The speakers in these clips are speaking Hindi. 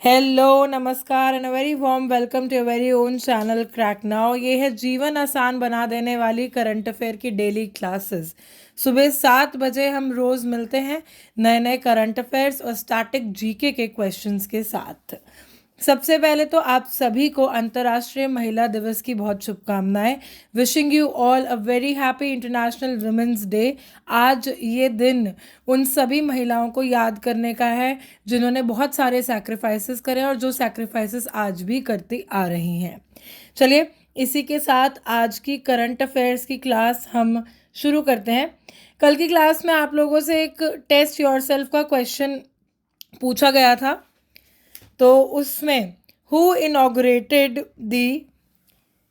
हेलो, नमस्कार and very warm welcome to your very own channel crack now. ये है जीवन आसान बना देने वाली करंट अफेयर की डेली क्लासेस। सुबह 7 बजे हम रोज़ मिलते हैं नए नए करंट अफेयर्स और स्टैटिक जीके के क्वेश्चंस के साथ। सबसे पहले तो आप सभी को अंतर्राष्ट्रीय महिला दिवस की बहुत शुभकामनाएं। Wishing you all a very happy international women's day. आज ये दिन उन सभी महिलाओं को याद करने का है जिन्होंने बहुत सारे सैक्रिफाइसेस करे और जो सैक्रिफाइसेस आज भी करती आ रही हैं। चलिए इसी के साथ आज की करंट अफेयर्स की क्लास हम शुरू करते हैं। कल की क्लास में आप लोगों से एक टेस्ट योरसेल्फ का क्वेश्चन पूछा गया था, तो उसमें who inaugurated the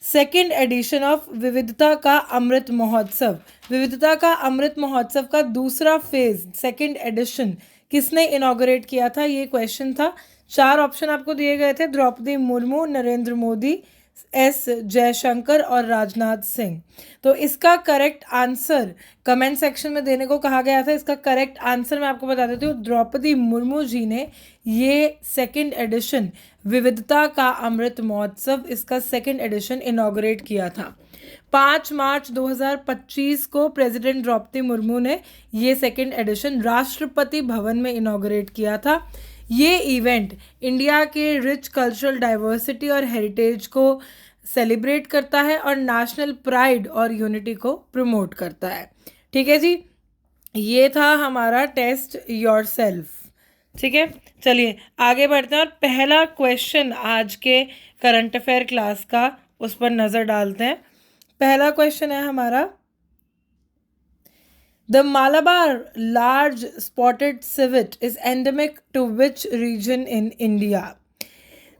second edition of विविधता का अमृत महोत्सव। विविधता का अमृत महोत्सव का दूसरा फेज सेकेंड एडिशन किसने इनॉग्रेट किया था, ये क्वेश्चन था। 4 ऑप्शन आपको दिए गए थे: द्रौपदी मुर्मू, नरेंद्र मोदी, एस जयशंकर और राजनाथ सिंह। तो इसका करेक्ट आंसर कमेंट सेक्शन में देने को कहा गया था। इसका करेक्ट आंसर मैं आपको बता देती हूँ, द्रौपदी मुर्मू जी ने ये सेकेंड एडिशन विविधता का अमृत महोत्सव, इसका सेकेंड एडिशन इनॉग्रेट किया था। 5 मार्च 2025 को प्रेसिडेंट द्रौपदी मुर्मू ने ये सेकेंड एडिशन राष्ट्रपति भवन में इनॉग्रेट किया था। ये इवेंट इंडिया के रिच कल्चरल डाइवर्सिटी और हेरिटेज को सेलिब्रेट करता है और नेशनल प्राइड और यूनिटी को प्रमोट करता है। ठीक है जी, ये था हमारा टेस्ट योरसेल्फ। ठीक है, चलिए आगे बढ़ते हैं और पहला क्वेश्चन आज के करंट अफेयर क्लास का, उस पर नज़र डालते हैं। पहला क्वेश्चन है हमारा, the Malabar large spotted civet is endemic to which region in India.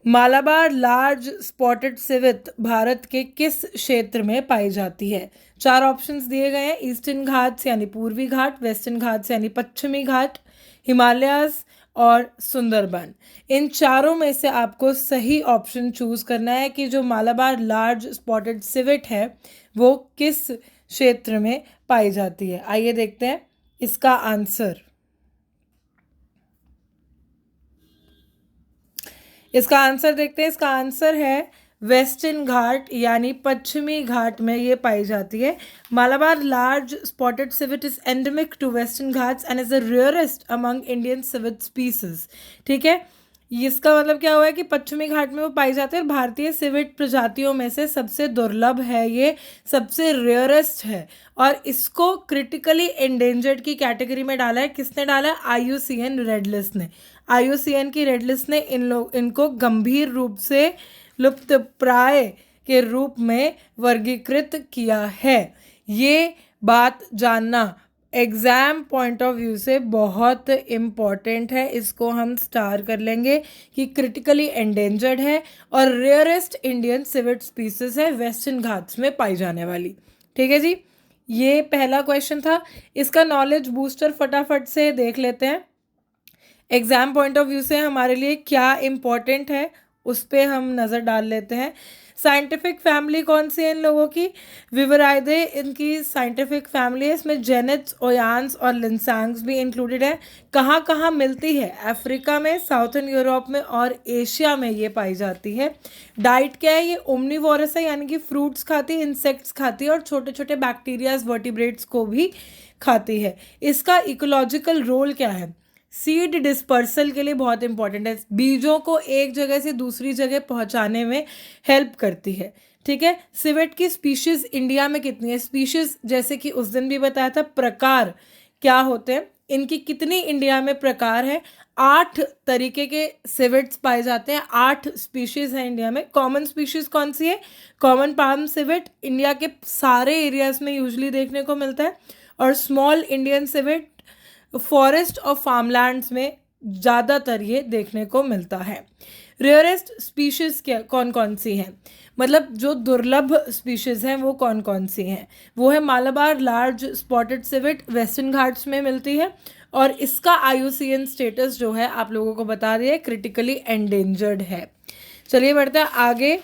Malabar large spotted civet Bharat के किस क्षेत्र में पाई जाती है? 4 ऑप्शंस दिए गए हैं: ईस्टर्न घाट्स यानी पूर्वी घाट, वेस्टर्न घाट्स यानी पश्चिमी घाट, हिमालयास और सुंदरबन। इन चारों में से आपको सही ऑप्शन चूज करना है कि जो मालाबार लार्ज स्पॉटेड सिवेट है वो किस क्षेत्र में पाई जाती है। आइए देखते हैं इसका आंसर। इसका आंसर देखते हैं। इसका आंसर है वेस्टर्न घाट यानी पश्चिमी घाट में ये पाई जाती है। Malabar large spotted civet is endemic to Western Ghats and is the rarest among Indian civet species. ठीक है, इसका मतलब क्या हुआ है कि पश्चिमी घाट में वो पाई जाती है। भारतीय सिवेट प्रजातियों में से सबसे दुर्लभ है, ये सबसे रेयरेस्ट है और इसको क्रिटिकली एंडेंजर्ड की कैटेगरी में डाला है। किसने डाला है? IUCN रेड लिस्ट ने। IUCN की रेड लिस्ट ने इनको गंभीर रूप से लुप्तप्राय के रूप में वर्गीकृत किया है। ये बात जानना एग्ज़ाम पॉइंट ऑफ व्यू से बहुत इम्पॉर्टेंट है। इसको हम स्टार कर लेंगे कि क्रिटिकली एंडेंजर्ड है और रेयरेस्ट इंडियन सिवेट स्पीसीज है, वेस्टर्न घाट्स में पाई जाने वाली। ठीक है जी, ये पहला क्वेश्चन था। इसका नॉलेज बूस्टर फटाफट से देख लेते हैं। एग्ज़ाम पॉइंट ऑफ व्यू से हमारे लिए क्या इम्पोर्टेंट है उस पर हम नज़र डाल लेते हैं। साइंटिफिक फैमिली कौन सी है इन लोगों की? विवराइदे इनकी साइंटिफिक फैमिली है। इसमें जेनेट्स, ओयांस और लिंसैंग्स भी इंक्लूडेड है। कहाँ कहाँ मिलती है? अफ्रीका में, साउथर्न यूरोप में और एशिया में ये पाई जाती है। डाइट क्या है? ये ओमनीवोरस है यानी कि फ्रूट्स खाती है, इंसेक्ट्स खाती है और छोटे छोटे बैक्टीरियाज, वर्टिब्रेट्स को भी खाती है। इसका इकोलॉजिकल रोल क्या है? सीड डिस्पर्सल के लिए बहुत इंपॉर्टेंट है, बीजों को एक जगह से दूसरी जगह पहुंचाने में हेल्प करती है। ठीक है, सिवेट की स्पीशीज इंडिया में कितनी है? स्पीशीज जैसे कि उस दिन भी बताया था, प्रकार क्या होते हैं, इनकी कितनी इंडिया में प्रकार है? 8 तरीके के सिवेट्स पाए जाते हैं। 8 स्पीशीज है इंडिया में। कॉमन स्पीशीज कौन सी है? कॉमन पाम सिवेट इंडिया के सारे एरियाज में यूजली देखने को मिलता है और स्मॉल इंडियन सिवेट फॉरेस्ट और फार्मलैंड्स में ज़्यादातर ये देखने को मिलता है। रेयरेस्ट स्पीशीज़ क्या कौन कौन सी हैं, मतलब जो दुर्लभ स्पीशीज़ हैं वो कौन कौन सी हैं? वो है Malabar large spotted civet, western Ghats में मिलती है और इसका IUCN स्टेटस जो है आप लोगों को बता दिया, क्रिटिकली एंडेंजर्ड है। चलिए बढ़ते हैं आगे।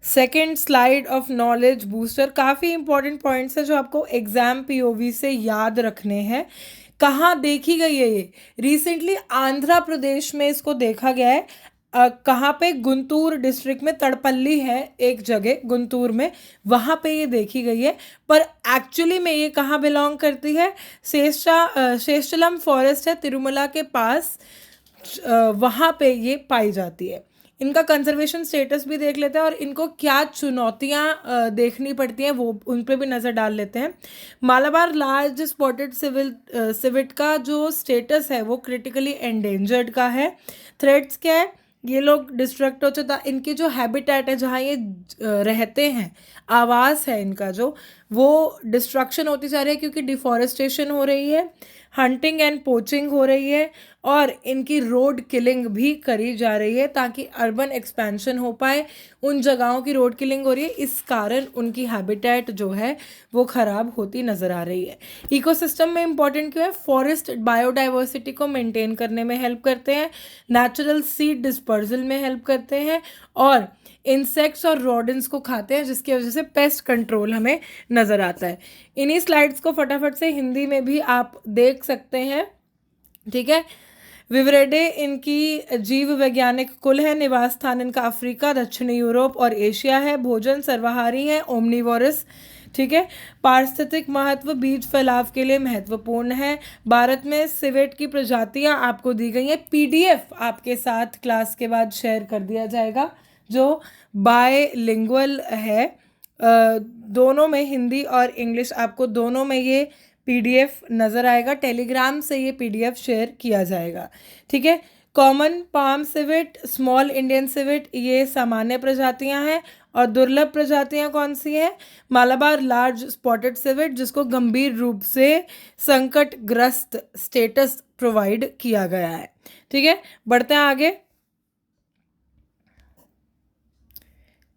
Second slide of knowledge booster, काफ़ी इंपॉर्टेंट पॉइंट्स है जो आपको एग्जाम POV से याद रखने हैं। कहाँ देखी गई है ये? रिसेंटली आंध्र प्रदेश में इसको देखा गया है। कहाँ पे? गुंटूर डिस्ट्रिक्ट में तड़पल्ली है एक जगह गुंटूर में, वहाँ पे ये देखी गई है। पर एक्चुअली में ये कहाँ बिलोंग करती है? शेषचलम फॉरेस्ट है तिरुमला के पास, वहाँ पे ये पाई जाती है। इनका कंजर्वेशन स्टेटस भी देख लेते हैं और इनको क्या चुनौतियाँ देखनी पड़ती हैं वो उन पे भी नज़र डाल लेते हैं। मालाबार लार्ज स्पॉटेड सिविट का जो स्टेटस है वो क्रिटिकली एंडेंजर्ड का है। थ्रेट्स क्या है? ये लोग डिस्ट्रक्ट हो चुका, इनकी जो हैबिटेट है जहाँ ये रहते हैं, आवास है इनका जो, वो डिस्ट्रक्शन होती जा रही है क्योंकि डिफॉरेस्टेशन हो रही है, हंटिंग एंड पोचिंग हो रही है और इनकी रोड किलिंग भी करी जा रही है ताकि अर्बन एक्सपेंशन हो पाए। उन जगहों की रोड किलिंग हो रही है, इस कारण उनकी हैबिटेट जो है वो ख़राब होती नज़र आ रही है। इकोसिस्टम में इंपॉर्टेंट क्यों है? फॉरेस्ट बायोडाइवर्सिटी को मेंटेन करने में हेल्प करते हैं, नेचुरल सीड डिस्पर्जल में हेल्प करते हैं और इंसेक्ट्स और रोडेंट्स को खाते हैं, जिसकी वजह से पेस्ट कंट्रोल हमें नज़र आता है। इन्हीं स्लाइड्स को फटाफट से हिंदी में भी आप देख सकते हैं, ठीक है। विवरेडे इनकी जीव वैज्ञानिक कुल है, निवास स्थान इनका अफ्रीका, दक्षिणी यूरोप और एशिया है, भोजन सर्वाहारी है, ओमनीवोरस, ठीक है। पारिस्थितिक महत्व बीज फैलाव के लिए महत्वपूर्ण है। भारत में सिवेट की प्रजातियां आपको दी गई हैं, पीडीएफ आपके साथ क्लास के बाद शेयर कर दिया जाएगा जो बायलिंगुअल है, दोनों में हिंदी और इंग्लिश आपको दोनों में ये पीडीएफ नज़र आएगा। टेलीग्राम से ये पीडीएफ शेयर किया जाएगा, ठीक है। Common palm civet, small Indian civet, ये सामान्य प्रजातियां हैं और दुर्लभ प्रजातियां कौन सी हैं? मालाबार लार्ज स्पॉटेड सिवेट, जिसको गंभीर रूप से संकटग्रस्त स्टेटस प्रोवाइड किया गया है, ठीक है। बढ़ते हैं आगे।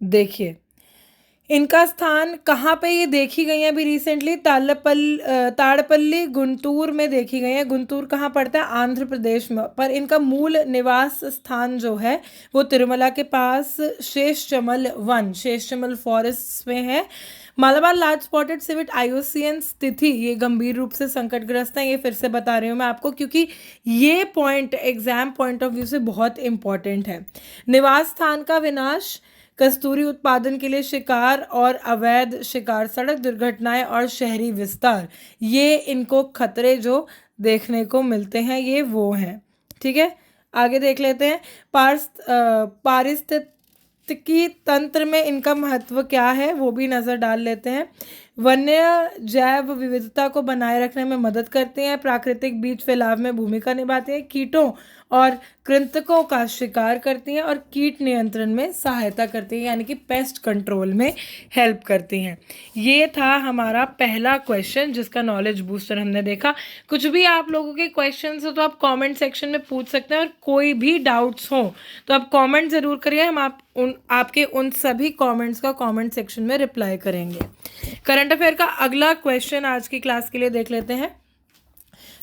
देखिए इनका स्थान कहाँ पे ये देखी गई है अभी रिसेंटली? ताड़पल्ली गुंटूर में देखी गई है। गुंटूर कहाँ पड़ता है? आंध्र प्रदेश में। पर इनका मूल निवास स्थान जो है वो तिरुमला के पास शेषचमल फॉरेस्ट में है। Malabar large spotted civet IUCN स्थिति, ये गंभीर रूप से संकटग्रस्त है। ये फिर से बता रही हूँ मैं आपको क्योंकि ये point exam point of view से बहुत इंपॉर्टेंट है। निवास स्थान का विनाश, कस्तूरी उत्पादन के लिए शिकार और अवैध शिकार, सड़क दुर्घटनाएं और शहरी विस्तार, ये इनको खतरे जो देखने को मिलते हैं ये वो हैं, ठीक है। आगे देख लेते हैं। पारिस्थितिकी तंत्र में इनका महत्व क्या है वो भी नज़र डाल लेते हैं। वन्य जैव विविधता को बनाए रखने में मदद करते हैं, प्राकृतिक बीज फैलाव में भूमिका निभाते हैं, कीटों और कृंतकों का शिकार करती हैं और कीट नियंत्रण में सहायता करती हैं, यानी कि पेस्ट कंट्रोल में हेल्प करती हैं। ये था हमारा पहला क्वेश्चन जिसका नॉलेज बूस्टर हमने देखा। कुछ भी आप लोगों के क्वेश्चंस हो तो आप कमेंट सेक्शन में पूछ सकते हैं और कोई भी डाउट्स हो तो आप कमेंट ज़रूर करिए, हम आपके उन सभी कमेंट्स का कमेंट सेक्शन में रिप्लाई करेंगे। करंट अफेयर का अगला क्वेश्चन आज की क्लास के लिए देख लेते हैं।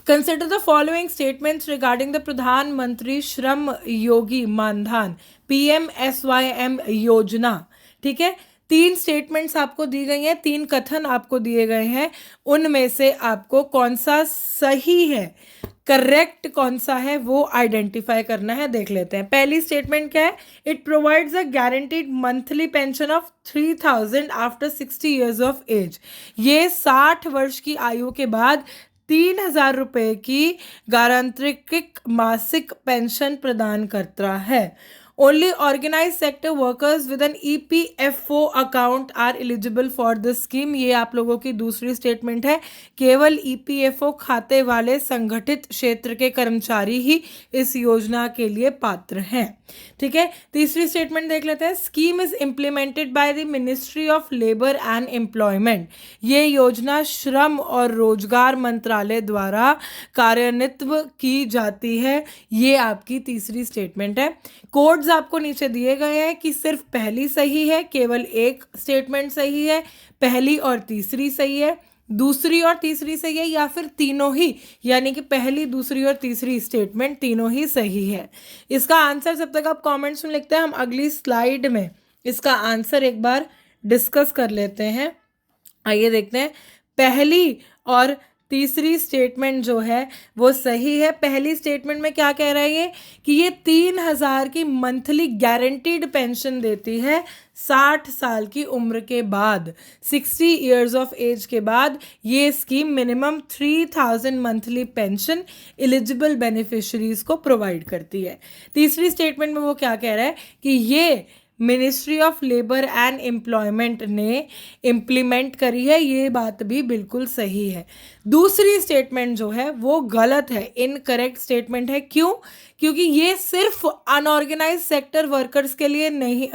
Consider the following statements regarding the प्रधानमंत्री श्रम योगी मानधन PMSYM योजना, ठीक है। 3 स्टेटमेंट्स आपको दी गई हैं, 3 कथन आपको दिए गए हैं, उनमें से आपको कौन सा सही है, करेक्ट कौन सा है वो आइडेंटिफाई करना है। देख लेते हैं। पहली स्टेटमेंट क्या है? It provides a guaranteed monthly pension of 3000 after 60 years of age. ये 60 वर्ष की आयु के बाद 3000 रुपये की गारंत्रिक मासिक पेंशन प्रदान करता है। Only organise sector workers with an EPFO account are eligible for this scheme. ये आप लोगों की दूसरी स्टेटमेंट है। केवल EPFO खाते वाले संगठित क्षेत्र के कर्मचारी ही इस योजना के लिए पात्र हैं, ठीक है। तीसरी स्टेटमेंट देख लेते हैं। Scheme is implemented by the ministry of labour and employment. ये योजना श्रम और रोजगार मंत्रालय द्वारा कार्यान्वित की जाती है। ये आपकी तीसरी स्टेटमेंट है। कोड्स आपको नीचे दिए गए हैं कि सिर्फ पहली सही है, केवल एक स्टेटमेंट सही है, पहली और तीसरी सही है, दूसरी और तीसरी सही है, या फिर तीनों ही, यानी कि पहली, दूसरी और तीसरी स्टेटमेंट तीनों ही सही है। इसका आंसर जब तक आप कमेंट्स में लिखते हैं हम अगली स्लाइड में इसका आंसर एक बार डिस्कस कर लेते हैं। आइए देखते हैं। पहली और तीसरी स्टेटमेंट जो है वो सही है। पहली स्टेटमेंट में क्या कह रहा है ये कि ये 3,000 की मंथली गारंटीड पेंशन देती है 60 साल की उम्र के बाद, 60 ईयर्स ऑफ एज के बाद ये scheme minimum 3,000 monthly pension eligible beneficiaries को प्रोवाइड करती है। तीसरी स्टेटमेंट में वो क्या कह रहा है कि ये ministry of labour and employment ने इम्प्लीमेंट करी है, ये बात भी बिल्कुल सही है। दूसरी स्टेटमेंट जो है वो गलत है, इनकरेक्ट स्टेटमेंट है। क्यों? क्योंकि ये सिर्फ अनऑर्गेनाइज सेक्टर वर्कर्स के लिए नहीं,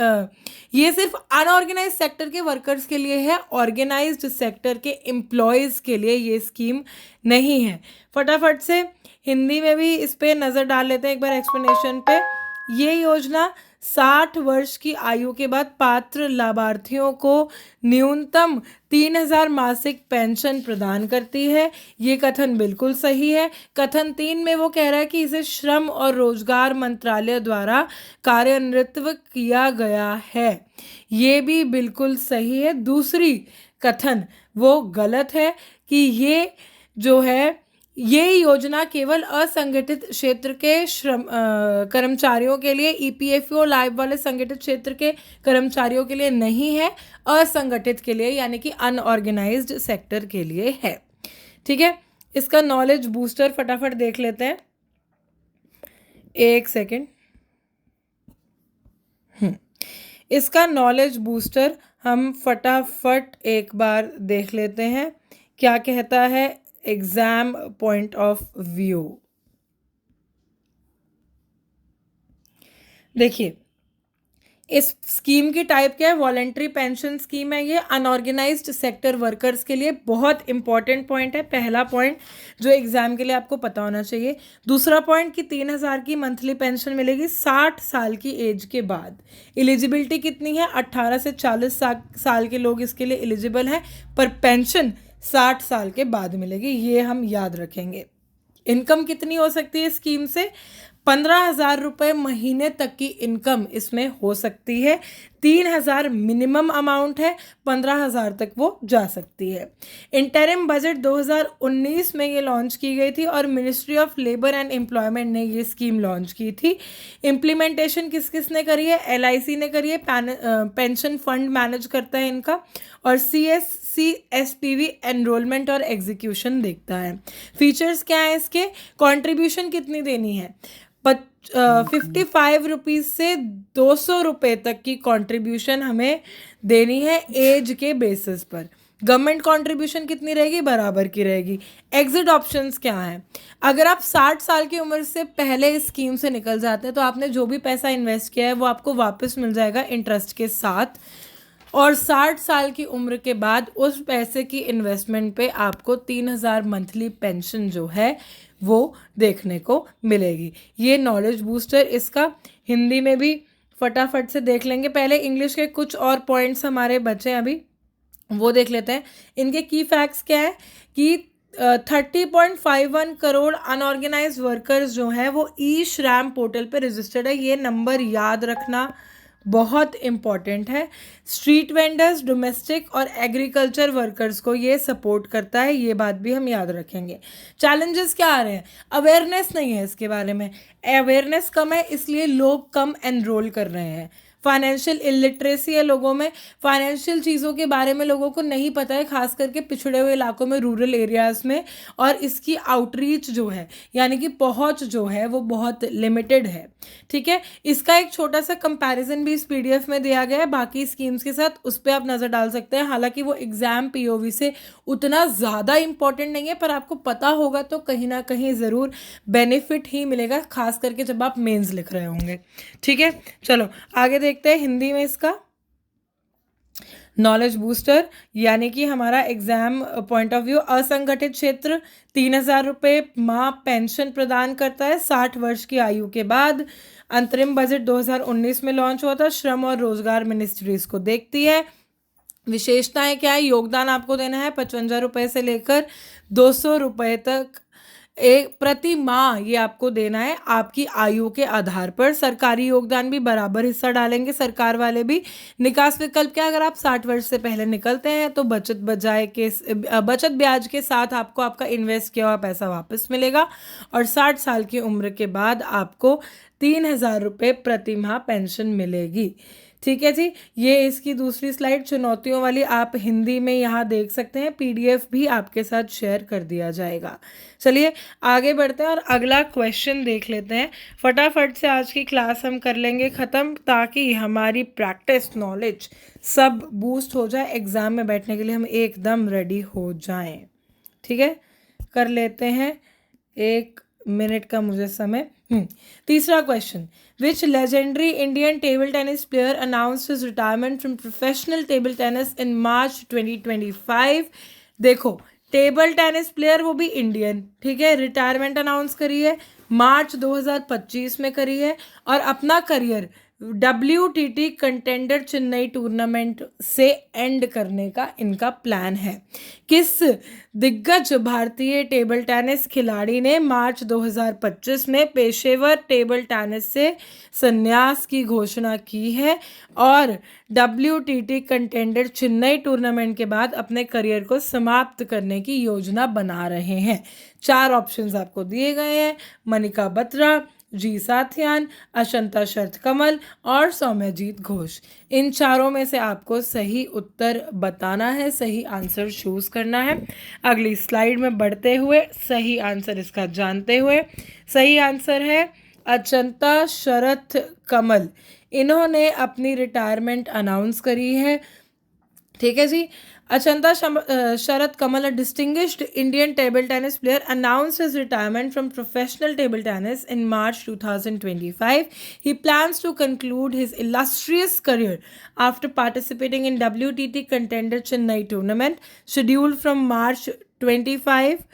ये सिर्फ अनऑर्गेनाइज सेक्टर के वर्कर्स के लिए है, ऑर्गेनाइज्ड सेक्टर के एम्प्लॉयज़ के लिए ये स्कीम नहीं है। फटाफट से हिंदी में भी इस पे नज़र डाल लेते हैं एक बार एक्सप्लेनेशन पे। ये योजना 60 वर्ष की आयु के बाद पात्र लाभार्थियों को न्यूनतम 3,000 मासिक पेंशन प्रदान करती है। ये कथन बिल्कुल सही है। कथन 3 में वो कह रहा है कि इसे श्रम और रोजगार मंत्रालय द्वारा कार्यान्वित किया गया है। ये भी बिल्कुल सही है। दूसरी कथन वो गलत है कि ये जो है ये योजना केवल असंगठित क्षेत्र के कर्मचारियों के लिए, ईपीएफओ लाइव वाले संगठित क्षेत्र के कर्मचारियों के लिए नहीं है, असंगठित के लिए यानी कि अनऑर्गेनाइज्ड सेक्टर के लिए है। ठीक है, इसका नॉलेज बूस्टर फटाफट देख लेते हैं, एक सेकेंड। इसका नॉलेज बूस्टर हम फटाफट एक बार देख लेते हैं क्या कहता है एग्जाम पॉइंट ऑफ व्यू। देखिए, इस स्कीम की टाइप क्या है, वॉलेंट्री पेंशन स्कीम है। ये अनऑर्गेनाइज्ड सेक्टर वर्कर्स के लिए बहुत इंपॉर्टेंट पॉइंट है। पहला पॉइंट जो एग्जाम के लिए आपको पता होना चाहिए। दूसरा पॉइंट कि 3,000 की मंथली पेंशन मिलेगी 60 साल की एज के बाद। एलिजिबिलिटी कितनी है, 18 से 40 साल के लोग इसके लिए एलिजिबल हैं, पर पेंशन 60 साल के बाद मिलेगी, ये हम याद रखेंगे। इनकम कितनी हो सकती है स्कीम से, 15,000 रुपये महीने तक की इनकम इसमें हो सकती है। 3,000 मिनिमम अमाउंट है, 15,000 तक वो जा सकती है। इंटरिम बजट 2019 में ये लॉन्च की गई थी और ministry of labour and employment ने ये स्कीम लॉन्च की थी। इम्प्लीमेंटेशन किस किस ने करी है, LIC ने करी है, पेंशन फंड मैनेज करता है इनका, और CSCSPV एनरोलमेंट और एग्जीक्यूशन देखता है। फीचर्स क्या है इसके, कंट्रीब्यूशन कितनी देनी है, 55 रुपीज़ से 200 रुपये तक की कंट्रीब्यूशन हमें देनी है एज के बेसिस पर। गवर्नमेंट कंट्रीब्यूशन कितनी रहेगी, बराबर की रहेगी। एग्जिट ऑप्शंस क्या हैं, अगर आप 60 साल की उम्र से पहले इस स्कीम से निकल जाते हैं तो आपने जो भी पैसा इन्वेस्ट किया है वो आपको वापस मिल जाएगा इंटरेस्ट के साथ, और 60 साल की उम्र के बाद उस पैसे की इन्वेस्टमेंट पे आपको 3,000 मंथली पेंशन जो है वो देखने को मिलेगी। ये नॉलेज बूस्टर इसका हिंदी में भी फटाफट से देख लेंगे। पहले इंग्लिश के कुछ और पॉइंट्स हमारे बचे हैं अभी, वो देख लेते हैं। इनके की फैक्ट्स क्या है कि 30.51 करोड़ अनऑर्गेनाइज वर्कर्स जो हैं वो ई-श्रैम पोर्टल पे रजिस्टर्ड है। ये नंबर याद रखना बहुत इम्पॉर्टेंट है। स्ट्रीट वेंडर्स, डोमेस्टिक और एग्रीकल्चर वर्कर्स को ये सपोर्ट करता है, ये बात भी हम याद रखेंगे। चैलेंजेस क्या आ रहे हैं, अवेयरनेस नहीं है इसके बारे में, अवेयरनेस कम है इसलिए लोग कम एनरोल कर रहे हैं। फाइनेंशियल इलिटरेसी है लोगों में, फाइनेंशियल चीज़ों के बारे में लोगों को नहीं पता है, खास करके पिछड़े हुए इलाकों में, रूरल एरियाज़ में, और इसकी आउटरीच जो है यानी कि पहुंच जो है वो बहुत लिमिटेड है। ठीक है, इसका एक छोटा सा कंपैरिजन भी इस PDF में दिया गया है बाकी स्कीम्स के साथ, उस पर आप नज़र डाल सकते हैं। हालांकि वो एग्ज़ाम POV से उतना ज़्यादा इम्पॉर्टेंट नहीं है, पर आपको पता होगा तो कहीं ना कहीं ज़रूर बेनिफिट ही मिलेगा, खास करके जब आप मेंस लिख रहे होंगे। ठीक है, चलो आगे देखते हैं हिंदी में इसका नॉलेज बूस्टर, यानी कि हमारा एग्जाम पॉइंट ऑफ व्यू। असंगठित क्षेत्र 3,000 रुपये माह पेंशन प्रदान करता है 60 वर्ष की आयु के बाद। अंतरिम बजट 2019 में लॉन्च हुआ था, श्रम और रोजगार मिनिस्ट्री इसको देखती है। विशेषताएं क्या है, योगदान आपको देना है 55 रुपये से लेकर 200 रुपये तक एक प्रति माह ये आपको देना है आपकी आयु के आधार पर। सरकारी योगदान भी बराबर हिस्सा डालेंगे सरकार वाले भी। निकास विकल्प क्या, अगर आप 60 वर्ष से पहले निकलते हैं तो बचत ब्याज के साथ आपको आपका इन्वेस्ट किया हुआ पैसा वापस मिलेगा, और 60 साल की उम्र के बाद आपको 3,000 रुपये प्रति माह पेंशन मिलेगी। ठीक है जी, ये इसकी दूसरी स्लाइड चुनौतियों वाली आप हिंदी में यहाँ देख सकते हैं, पीडीएफ भी आपके साथ शेयर कर दिया जाएगा। चलिए आगे बढ़ते हैं और अगला क्वेश्चन देख लेते हैं। फटाफट से आज की क्लास हम कर लेंगे ख़त्म, ताकि हमारी प्रैक्टिस नॉलेज सब बूस्ट हो जाए, एग्ज़ाम में बैठने के लिए हम एकदम रेडी हो जाएं। ठीक है, कर लेते हैं, 1 मिनट का मुझे समय। तीसरा question, which legendary Indian table tennis player announced his retirement from professional table tennis in March 2025। देखो, टेबल टेनिस प्लेयर, वो भी इंडियन, ठीक है, रिटायरमेंट अनाउंस करी है मार्च 2025 में करी है, और अपना career WTT contender Chennai tournament से एंड करने का इनका प्लान है। किस दिग्गज भारतीय टेबल टेनिस खिलाड़ी ने मार्च 2025 में पेशेवर टेबल टेनिस से संन्यास की घोषणा की है और WTT कंटेंडर चेन्नई टूर्नामेंट के बाद अपने करियर को समाप्त करने की योजना बना रहे हैं? 4 ऑप्शंस आपको दिए गए हैं, मनिका बत्रा, जी साथियान, अशंता शरत कमल और सौम्यजीत घोष। इन चारों में से आपको सही उत्तर बताना है, सही आंसर चूज करना है। अगली स्लाइड में बढ़ते हुए सही आंसर इसका जानते हुए, सही आंसर है अचंता शरत कमल। इन्होंने अपनी रिटायरमेंट अनाउंस करी है। ठीक है जी, Achanta Sharat Kamal, a distinguished Indian table tennis player, announced his retirement from professional table tennis in March 2025. He plans to conclude his illustrious career after participating in WTT Contender Chennai tournament, scheduled from March 25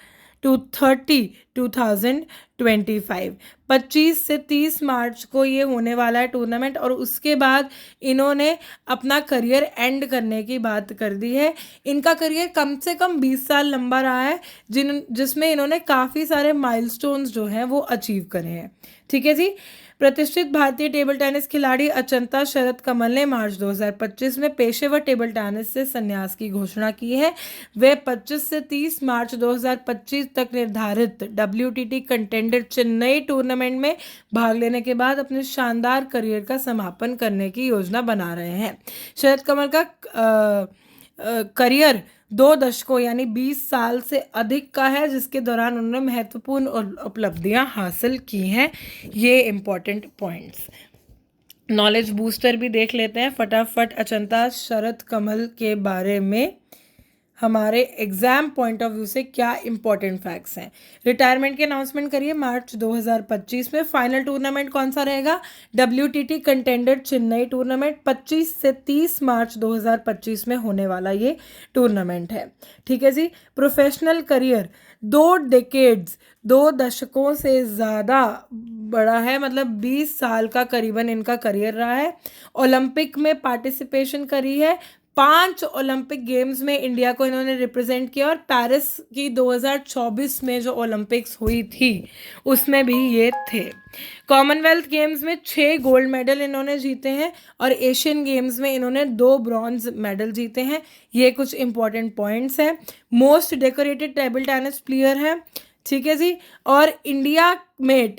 to 30 2025। 25 से 30 मार्च को ये होने वाला है टूर्नामेंट, और उसके बाद इन्होंने अपना करियर एंड करने की बात कर दी है। इनका करियर कम से कम 20 साल लंबा रहा है, जिसमें इन्होंने काफ़ी सारे माइलस्टोन्स जो हैं वो अचीव करे हैं। ठीक है जी, प्रतिष्ठित भारतीय टेबल टेनिस खिलाड़ी अचंता शरत कमल ने मार्च 2025 में पेशेवर टेबल टेनिस से संन्यास की घोषणा की है। वे 25 से 30 मार्च 2025 तक निर्धारित WTT कंटेंडर चेन्नई टूर्नामेंट में भाग लेने के बाद अपने शानदार करियर का समापन करने की योजना बना रहे हैं। शरत कमल का करियर 2 दशकों यानी 20 साल से अधिक का है, जिसके दौरान उन्होंने महत्वपूर्ण उपलब्धियां हासिल की हैं। ये इम्पॉर्टेंट पॉइंट्स, नॉलेज बूस्टर भी देख लेते हैं फटाफट अचंता शरत कमल के बारे में। हमारे एग्जाम पॉइंट ऑफ व्यू से क्या इंपॉर्टेंट फैक्ट्स हैं। रिटायरमेंट की अनाउंसमेंट करिए मार्च 2025 में। फाइनल टूर्नामेंट कौन सा रहेगा? WTT कंटेंडर चेन्नई टूर्नामेंट 25 से 30 मार्च 2025 में होने वाला ये टूर्नामेंट है। ठीक है जी, प्रोफेशनल करियर 2 डेकेड्स, 2 दशकों से ज़्यादा बड़ा है, मतलब 20 साल का करीबन इनका करियर रहा है। ओलंपिक में पार्टिसिपेशन करी है, 5 ओलंपिक गेम्स में इंडिया को इन्होंने रिप्रेजेंट किया, और पेरिस की 2024 में जो ओलंपिक्स हुई थी उसमें भी ये थे। कॉमनवेल्थ गेम्स में 6 गोल्ड मेडल इन्होंने जीते हैं, और एशियन गेम्स में इन्होंने 2 ब्रॉन्ज मेडल जीते हैं। ये कुछ इंपॉर्टेंट पॉइंट्स हैं। Most decorated table tennis player है। ठीक है जी, और इंडिया में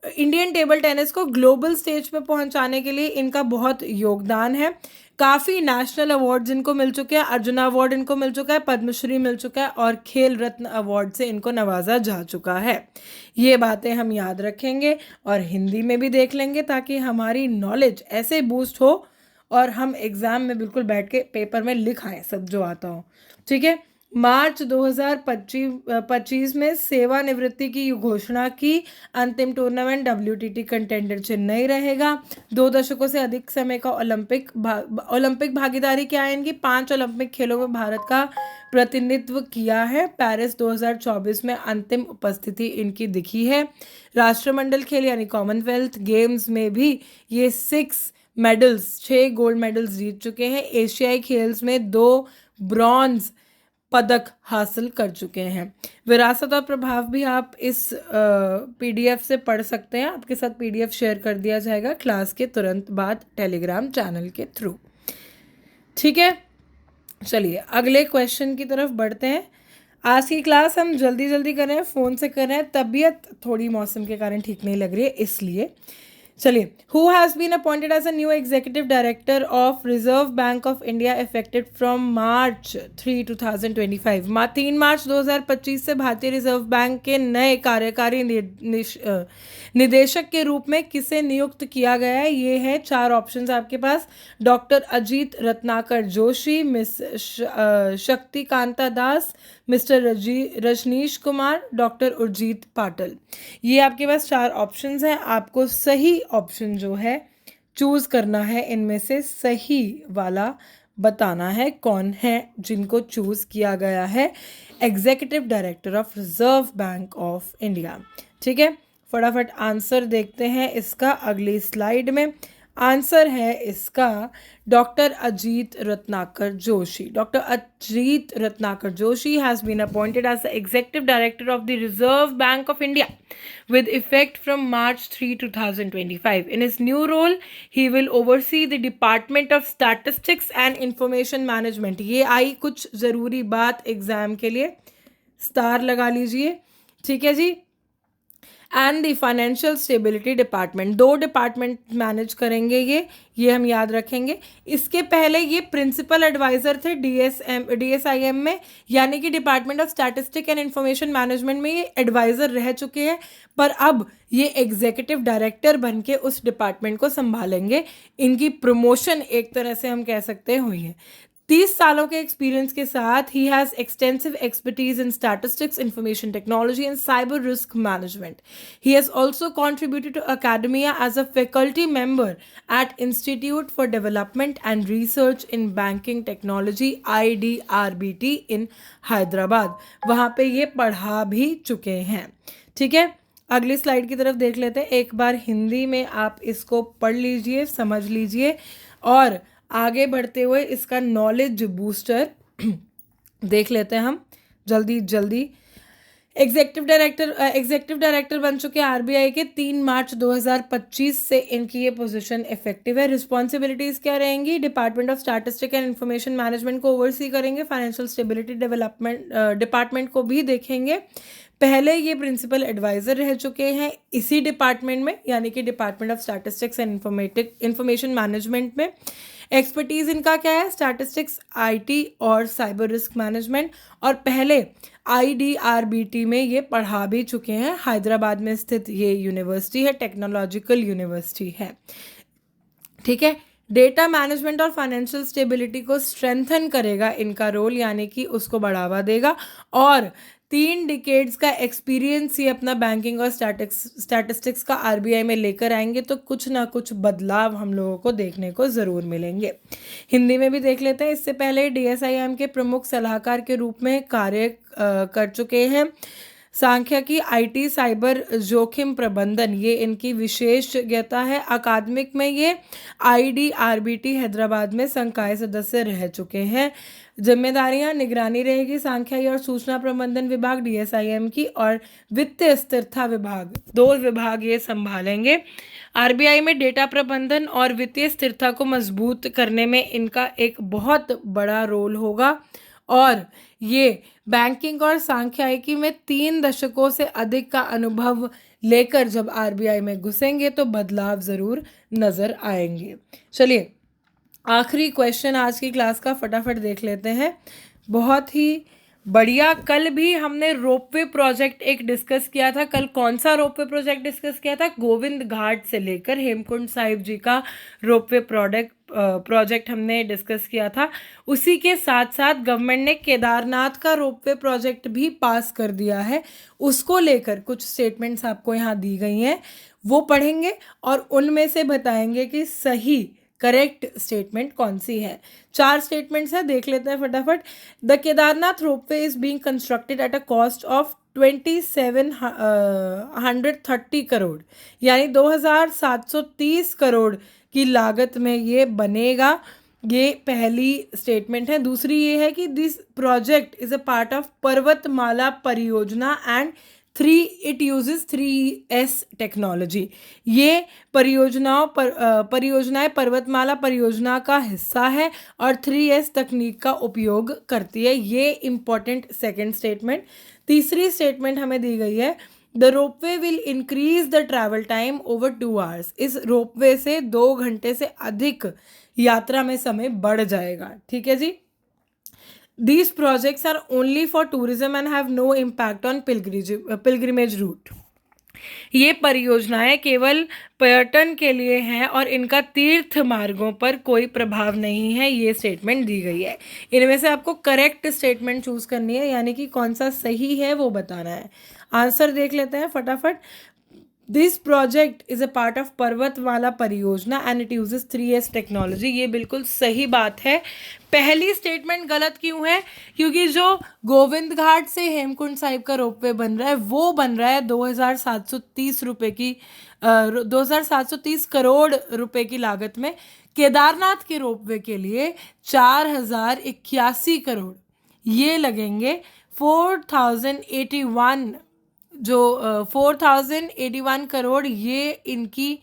इंडियन टेबल टेनिस को ग्लोबल स्टेज पे पहुंचाने के लिए इनका बहुत योगदान है। काफ़ी नेशनल अवार्ड्स इनको मिल चुके हैं, अर्जुन अवार्ड इनको मिल चुका है, पद्मश्री मिल चुका है, और खेल रत्न अवार्ड से इनको नवाजा जा चुका है। ये बातें हम याद रखेंगे और हिंदी में भी देख लेंगे, ताकि हमारी नॉलेज ऐसे बूस्ट हो और हम एग्ज़ाम में बिल्कुल बैठ के पेपर में लिख आएँ सब जो आता हो। ठीक है, मार्च 2025 में सेवानिवृत्ति की घोषणा की। अंतिम टूर्नामेंट WTT कंटेंडर चेन्नई रहेगा। 2 दशकों से अधिक समय का ओलंपिक भागीदारी क्या है इनकी? 5 ओलंपिक खेलों में भारत का प्रतिनिधित्व किया है। पेरिस 2024 में अंतिम उपस्थिति इनकी दिखी है। राष्ट्रमंडल खेल यानी कॉमनवेल्थ गेम्स में भी ये 6 गोल्ड मेडल्स जीत चुके हैं। एशियाई खेल्स में 2 ब्रॉन्ज पदक हासिल कर चुके हैं। विरासत और प्रभाव भी आप इस PDF से पढ़ सकते हैं। आपके साथ PDF शेयर कर दिया जाएगा क्लास के तुरंत बाद टेलीग्राम चैनल के थ्रू। ठीक है, चलिए अगले क्वेश्चन की तरफ बढ़ते हैं। आज की क्लास हम जल्दी जल्दी कर रहे हैं, फ़ोन से कर रहे हैं, तबीयत थोड़ी मौसम के कारण ठीक नहीं लग रही है इसलिए। चलिए, who has been appointed as a new executive director of Reserve Bank of India effected from March 3, 2025। 3 मार्च 2025 से भारतीय रिजर्व बैंक के नए कार्यकारी निदेशक के रूप में किसे नियुक्त किया गया है? ये है 4 ऑप्शंस आपके पास। डॉक्टर अजीत रत्नाकर जोशी, मिस शक्तिकांता दास, मिस्टर रजनीश कुमार, डॉक्टर उर्जित पाटिल। ये आपके पास 4 ऑप्शंस हैं। आपको सही ऑप्शन जो है चूज करना है, इनमें से सही वाला बताना है कौन है जिनको चूज किया गया है executive director of Reserve Bank of India. ठीक है, फटाफट आंसर देखते हैं इसका अगली स्लाइड में। आंसर है इसका doctor Ajit Ratnakar Joshi. Doctor Ajit Ratnakar Joshi has been appointed as the executive director of the Reserve Bank of India with effect from March 3, 2025. In his new role, he will oversee the Department of Statistics and Information Management. ये आई कुछ ज़रूरी बात एग्ज़ाम के लिए, स्टार लगा लीजिए। ठीक है जी। And the financial stability department, 2 department manage करेंगे ये हम याद रखेंगे। इसके पहले ये प्रिंसिपल एडवाइज़र थे DSIM में, यानी कि department of statistic and information management में ये एडवाइज़र रह चुके हैं, पर अब ये एग्जीक्यूटिव डायरेक्टर बन के उस डिपार्टमेंट को संभालेंगे। इनकी प्रमोशन एक तरह से हम कह सकते हैं हुई है। 30 सालों के एक्सपीरियंस के साथ ही has extensive expertise in statistics, information technology and cyber risk management. He has also contributed to academia as a faculty member at Institute for Development and Research in Banking Technology IDRBT in Hyderabad. वहाँ पे ये पढ़ा भी चुके हैं। ठीक है, अगली स्लाइड की तरफ देख लेते हैं। एक बार हिंदी में आप इसको पढ़ लीजिए, समझ लीजिए, और आगे बढ़ते हुए इसका नॉलेज बूस्टर देख लेते हैं हम जल्दी। एग्जीक्यूटिव डायरेक्टर बन चुके हैं RBI के 3 मार्च 2025 से इनकी ये पोजीशन इफेक्टिव है। रिस्पॉन्सिबिलिटीज़ क्या रहेंगी? Department of statistic and information management को ओवरसी करेंगे, फाइनेंशियल स्टेबिलिटी डेवलपमेंट डिपार्टमेंट को भी देखेंगे। पहले ये प्रिंसिपल एडवाइज़र रह चुके हैं इसी डिपार्टमेंट में, यानी कि department of statistics and information management में। एक्सपर्टीज़ इनका क्या है? स्टैटिस्टिक्स, IT और साइबर रिस्क मैनेजमेंट, और पहले IDRBT में ये पढ़ा भी चुके हैं। हैदराबाद में स्थित ये यूनिवर्सिटी है, टेक्नोलॉजिकल यूनिवर्सिटी है। ठीक है, डेटा मैनेजमेंट और फाइनेंशियल स्टेबिलिटी को स्ट्रेंथन करेगा इनका रोल, यानी कि उसको बढ़ावा देगा, और 3 डिकेड्स का एक्सपीरियंस ये अपना बैंकिंग और स्टैटिस्टिक्स का RBI में लेकर आएंगे, तो कुछ ना कुछ बदलाव हम लोगों को देखने को ज़रूर मिलेंगे। हिंदी में भी देख लेते हैं। इससे पहले DSIM के प्रमुख सलाहकार के रूप में कार्य कर चुके हैं। सांख्यिकी, IT, साइबर जोखिम प्रबंधन ये इनकी विशेषज्ञता है। अकादमिक में ये IDRBT हैदराबाद में संकाय सदस्य रह चुके हैं। जिम्मेदारियां, निगरानी रहेगी सांख्यिकी और सूचना प्रबंधन विभाग DSIM की, और वित्तीय स्थिरता विभाग, 2 विभाग ये संभालेंगे। RBI में डेटा प्रबंधन और वित्तीय स्थिरता को मजबूत करने में इनका एक बहुत बड़ा रोल होगा, और ये बैंकिंग और सांख्यिकी में 3 दशकों से अधिक का अनुभव लेकर जब RBI में घुसेंगे तो बदलाव ज़रूर नज़र आएंगे। चलिए आखिरी क्वेश्चन आज की क्लास का फटाफट देख लेते हैं। बहुत ही बढ़िया, कल भी हमने रोपवे प्रोजेक्ट एक डिस्कस किया था। कल कौन सा रोपवे प्रोजेक्ट डिस्कस किया था? गोविंद घाट से लेकर हेमकुंड साहिब जी का रोपवे प्रोजेक्ट हमने डिस्कस किया था। उसी के साथ साथ गवर्नमेंट ने केदारनाथ का रोपवे प्रोजेक्ट भी पास कर दिया है। उसको लेकर कुछ स्टेटमेंट्स आपको यहाँ दी गई हैं, वो पढ़ेंगे और उनमें से बताएंगे कि सही करेक्ट स्टेटमेंट कौन सी है। 4 स्टेटमेंट्स हैं, देख लेते हैं फटाफट। The Kedarnath ropeway is being constructed at a cost of 2730 crore, यानी 2730 करोड़ की लागत में ये बनेगा। ये पहली स्टेटमेंट है। दूसरी ये है कि this project is a part of पर्वतमाला परियोजना and it uses 3S technology. ये परियोजनाएं पर्वतमाला परियोजना का हिस्सा है और 3S तकनीक का उपयोग करती है। ये इंपॉर्टेंट सेकंड स्टेटमेंट। तीसरी स्टेटमेंट हमें दी गई है, the ropeway will increase the travel time over 2 hours। इस रोपवे से 2 घंटे से अधिक यात्रा में समय बढ़ जाएगा। ठीक है जी। These projects are only for tourism and have no impact on pilgrimage route। ये परियोजनाएं केवल पर्यटन के लिए हैं और इनका तीर्थ मार्गों पर कोई प्रभाव नहीं है। ये स्टेटमेंट दी गई है। इनमें से आपको करेक्ट स्टेटमेंट चूज करनी है, यानी कि कौन सा सही है वो बताना है। आंसर देख लेते हैं फटाफट। This project is a part of पर्वतमाला परियोजना and it uses 3S technology. ये बिल्कुल सही बात है। पहली स्टेटमेंट गलत क्यों है? क्योंकि जो गोविंद घाट से हेमकुंड साहिब का रोपवे बन रहा है वो बन रहा है 2730 रुपये की 2730 करोड़ रुपए की लागत में। केदारनाथ के रोपवे के लिए 4081 करोड़ ये लगेंगे। 4081 करोड़ ये इनकी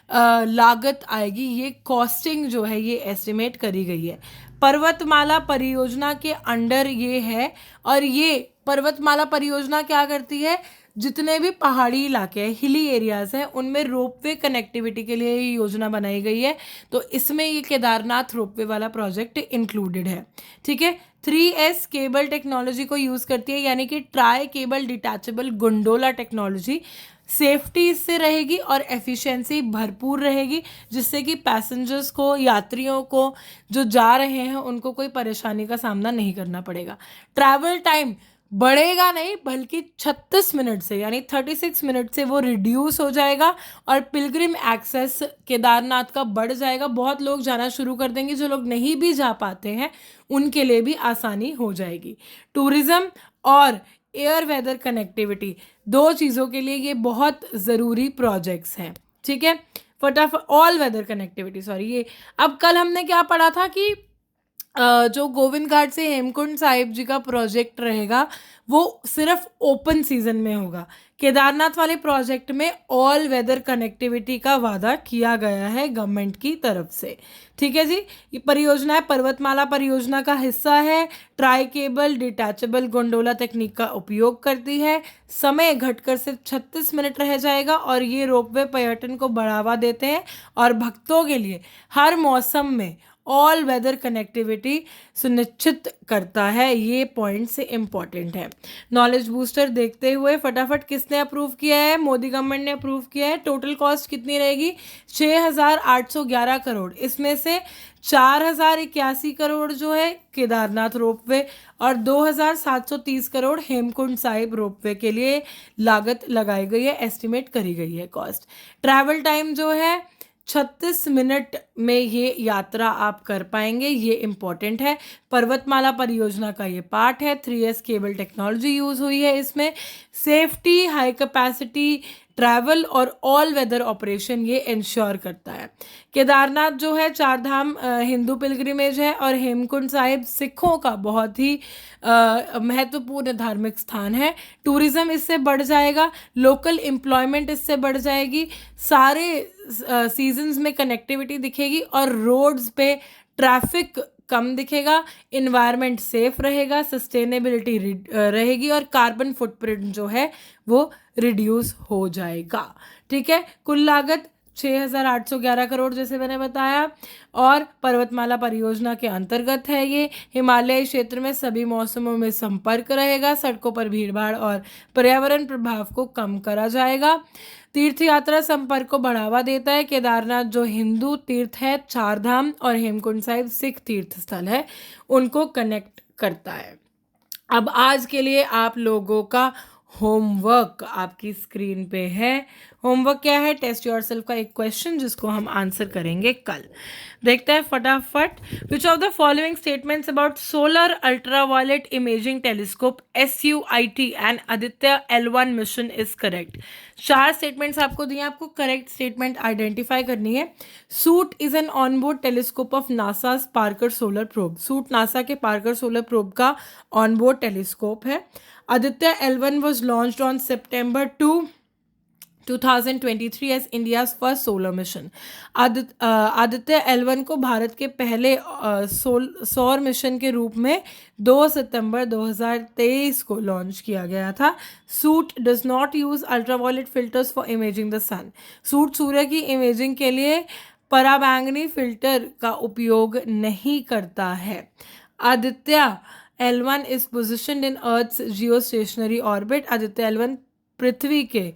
लागत आएगी। ये कॉस्टिंग जो है ये एस्टिमेट करी गई है। पर्वतमाला परियोजना के अंडर ये है और ये पर्वतमाला परियोजना क्या करती है, जितने भी पहाड़ी इलाके हैं, हिली एरियाज हैं, उनमें रोपवे कनेक्टिविटी के लिए ये योजना बनाई गई है। तो इसमें ये केदारनाथ रोपवे वाला प्रोजेक्ट इंक्लूडेड है। ठीक है। 3S केबल टेक्नोलॉजी को यूज़ करती है, यानी कि try cable detachable gondola technology. Safety इससे रहेगी और एफिशिएंसी भरपूर रहेगी, जिससे कि पैसेंजर्स को, यात्रियों को जो जा रहे हैं उनको कोई परेशानी का सामना नहीं करना पड़ेगा। ट्रैवल टाइम बढ़ेगा नहीं बल्कि 36 मिनट से यानी 36 मिनट से वो रिड्यूस हो जाएगा और पिलग्रिम एक्सेस केदारनाथ का बढ़ जाएगा। बहुत लोग जाना शुरू कर देंगे। जो लोग नहीं भी जा पाते हैं उनके लिए भी आसानी हो जाएगी। टूरिज्म और एयर वेदर कनेक्टिविटी, दो चीज़ों के लिए ये बहुत ज़रूरी प्रोजेक्ट्स हैं। ठीक है। फटाफट ऑल वेदर कनेक्टिविटी, सॉरी, ये अब कल हमने क्या पढ़ा था कि जो गोविंद घाट से हेमकुंड साहिब जी का प्रोजेक्ट रहेगा वो सिर्फ ओपन सीजन में होगा। केदारनाथ वाले प्रोजेक्ट में ऑल वेदर कनेक्टिविटी का वादा किया गया है गवर्नमेंट की तरफ से। ठीक है जी। ये परियोजना है, पर्वतमाला परियोजना का हिस्सा है, ट्राई केबल डिटैचेबल गोंडोला तकनीक का उपयोग करती है, समय घटकर सिर्फ 36 मिनट रह जाएगा और ये रोपवे पर्यटन को बढ़ावा देते हैं और भक्तों के लिए हर मौसम में ऑल वेदर कनेक्टिविटी सुनिश्चित करता है। ये पॉइंट से इम्पॉर्टेंट है। नॉलेज बूस्टर देखते हुए फटाफट किसने अप्रूव किया है? मोदी गवर्नमेंट ने अप्रूव किया है। टोटल कॉस्ट कितनी रहेगी? 6811 करोड़। इसमें से 4081 करोड़ जो है केदारनाथ रोपवे और 2730 करोड़ हेमकुंड साहिब रोपवे के लिए लागत लगाई गई है, एस्टिमेट करी गई है कॉस्ट। ट्रैवल टाइम जो है 36 मिनट में ये यात्रा आप कर पाएंगे। ये इम्पॉर्टेंट है। पर्वतमाला परियोजना का ये पार्ट है। 3S केबल टेक्नोलॉजी यूज़ हुई है इसमें। सेफ्टी, हाई कैपेसिटी ट्रैवल और ऑल वेदर ऑपरेशन ये इंश्योर करता है। केदारनाथ जो है चारधाम हिंदू पिलग्रिमेज है और हेमकुंड साहिब सिखों का बहुत ही महत्वपूर्ण धार्मिक स्थान है। टूरिज्म इससे बढ़ जाएगा, लोकल एम्प्लॉयमेंट इससे बढ़ जाएगी, सारे सीजन्स में कनेक्टिविटी दिखेगी और रोड्स पे ट्रैफिक कम दिखेगा, इन्वायरमेंट सेफ रहेगा, सस्टेनेबिलिटी रहेगी और कार्बन फुटप्रिंट जो है वो रिड्यूस हो जाएगा। ठीक है। कुल लागत 6811 करोड़ जैसे मैंने बताया और पर्वतमाला परियोजना के अंतर्गत है। ये हिमालय क्षेत्र में सभी मौसमों में संपर्क रहेगा, सड़कों पर भीड़भाड़ और पर्यावरण प्रभाव को कम करा जाएगा। तीर्थ यात्रा संपर्क को बढ़ावा देता है। केदारनाथ जो हिंदू तीर्थ है, चारधाम, और हेमकुंड साहिब सिख तीर्थ स्थल है, उनको कनेक्ट करता है। अब आज के लिए आप लोगों का होमवर्क आपकी स्क्रीन पे है। होमवर्क क्या है? टेस्ट योरसेल्फ का एक क्वेश्चन जिसको हम आंसर करेंगे कल। देखते हैं फटाफट। Which of the following statements about solar ultraviolet imaging telescope SUIT and Aditya L1 mission is correct? 4 statements आपको दिए, आपको करेक्ट स्टेटमेंट आइडेंटिफाई करनी है। SUIT is an onboard telescope of NASA Parker Solar Probe. SUIT NASA के पार्कर सोलर प्रोब का ऑनबोर्ड टेलीस्कोप है। Aditya L1 was launched on September 2023 as India's first solar mission. Aditya L1 को भारत के पहले सौर मिशन के रूप में 2 सितंबर 2023 को लॉन्च किया गया था। SUIT does not use ultraviolet filters for imaging the sun. SUIT सूर्य की इमेजिंग के लिए पराबैंगनी फिल्टर का उपयोग नहीं करता है। Aditya L1 is positioned in earth's geostationary orbit. Aditya L1 पृथ्वी के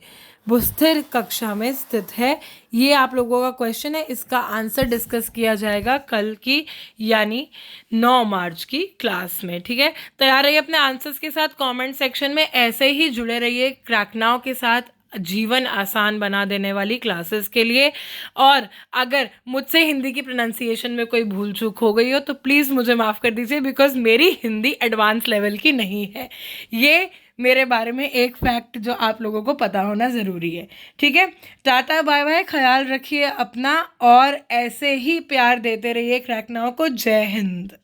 भूस्थिर कक्षा में स्थित है। ये आप लोगों का क्वेश्चन है, इसका आंसर डिस्कस किया जाएगा कल की यानी 9 मार्च की क्लास में। ठीक है, तैयार रहिए अपने आंसर्स के साथ। कमेंट सेक्शन में ऐसे ही जुड़े रहिए क्रैक नाउ के साथ, जीवन आसान बना देने वाली क्लासेस के लिए। और अगर मुझसे हिंदी की प्रोनाउंसिएशन में कोई भूल चूक हो गई हो तो प्लीज़ मुझे माफ़ कर दीजिए, बिकॉज मेरी हिंदी एडवांस लेवल की नहीं है। ये मेरे बारे में एक फैक्ट जो आप लोगों को पता होना ज़रूरी है। ठीक है, टाटा बाय बाय, ख्याल रखिए अपना और ऐसे ही प्यार देते रहिए क्रैक नाउ को। जय हिंद।